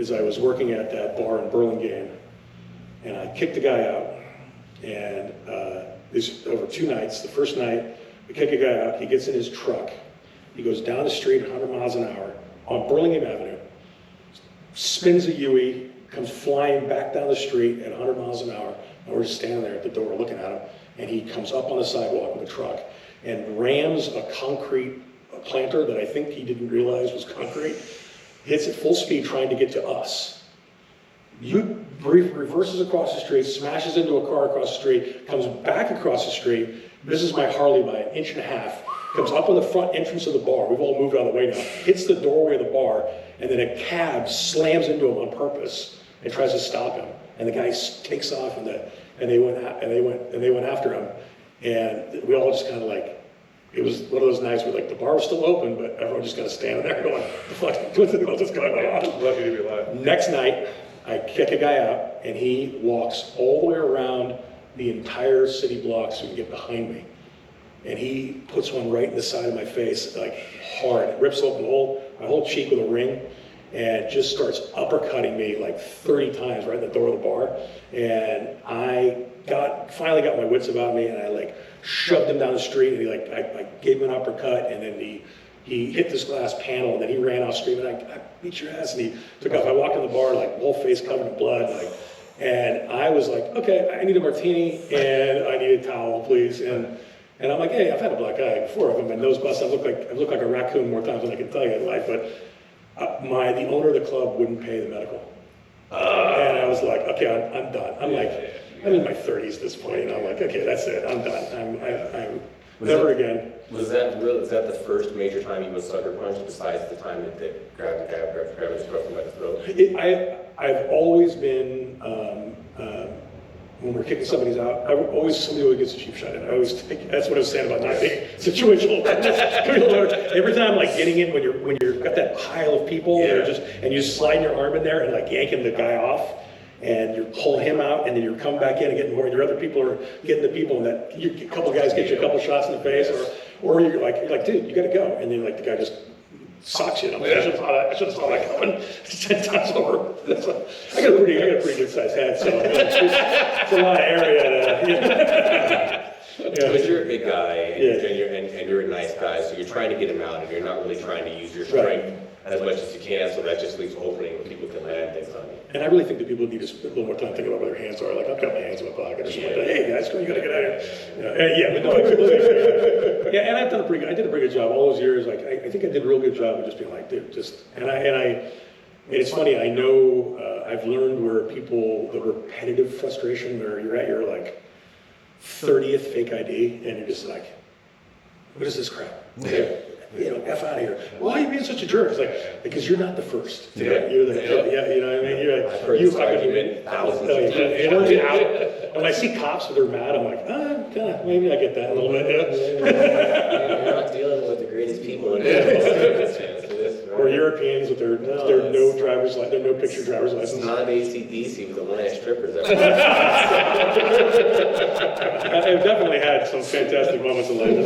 is I was working at that bar in Burlingame, and I kicked the guy out. And this over 2 nights. The first night, we kick a guy out. He gets in his truck. He goes down the street 100 miles an hour on Burlingame Avenue, spins a U-ey, comes flying back down the street at 100 miles an hour, and we're just standing there at the door looking at him, and he comes up on the sidewalk with a truck and rams a concrete planter that I think he didn't realize was concrete, hits at full speed trying to get to us. Reverses across the street, smashes into a car across the street, comes back across the street, misses my Harley by 1.5 inches, comes up on the front entrance of the bar, we've all moved out of the way now, hits the doorway of the bar, and then a cab slams into him on purpose and tries to stop him. And the guy takes off, and they went after him, and we all just kind of like, it was one of those nights where like the bar was still open, but everyone just kind of standing there going, the fuck, what's going on? Lucky to be alive. Next night, I kick a guy out, and he walks all the way around the entire city block so he can get behind me. And he puts one right in the side of my face, like hard, rips open my whole cheek with a ring, and just starts uppercutting me like 30 times right in the door of the bar. And I finally got my wits about me, and I like shoved him down the street, and I gave him an uppercut, and then he hit this glass panel, and then he ran off screaming, I beat your ass, and he took off. I walked in the bar, like, whole face covered in blood, and I was like, okay, I need a martini, and I need a towel, please, and I'm like, hey, I've had a black eye before, I've been nose busted, I look like a raccoon more times than I can tell you in life, but the owner of the club wouldn't pay the medical, and I was like, okay, I'm done. I'm in my 30s at this point, and I'm like, okay, that's it, I'm done, I'm never again. Was that the first major time you was sucker punched, besides the time that they grabbed his girlfriend by the throat? I've always been, when we're kicking somebody's out, somebody always gets a cheap shot in. I always think, that's what I was saying about not being situational. Every time, like getting in when you've got that pile of people, and you slide your arm in there and like yanking the guy off, and you're pulling him out, and then you're coming back in and getting more, and your other people are getting the people, and that a couple guys get you a couple shots in the face, or you're like, dude, you gotta go, and then like the guy just socks you, and I'm like, I should have saw that coming 10 times over. I got a pretty good sized head, so it's a lot of area But you're a big guy, and you're a nice guy, so you're trying to get him out, and you're not really trying to use your strength as much as you can, so that just leaves opening where people can land things on you. And I really think that people need to spend a little more time thinking about where their hands are. Like, I've got my hands in my pocket or something like that. Hey guys, you gotta get out of here. But no, I couldn't. And I've done I did a pretty good job all those years. Like, I think I did a real good job of just being like, dude, and it's funny, I know, I've learned where the repetitive frustration where you're at your like 30th fake ID, and you're just like, what is this crap? F out of here. Why are you being such a jerk? It's like, because you're not the first. You're you know what I mean? You've been thousands of times. And when I see cops that are mad, I'm like, maybe I get that a little bit. You're not dealing with the greatest people in the Or Europeans with their no driver's license, their no picture driver's license. It's not AC/DC with the one-ass strippers. I've definitely had some fantastic moments in life.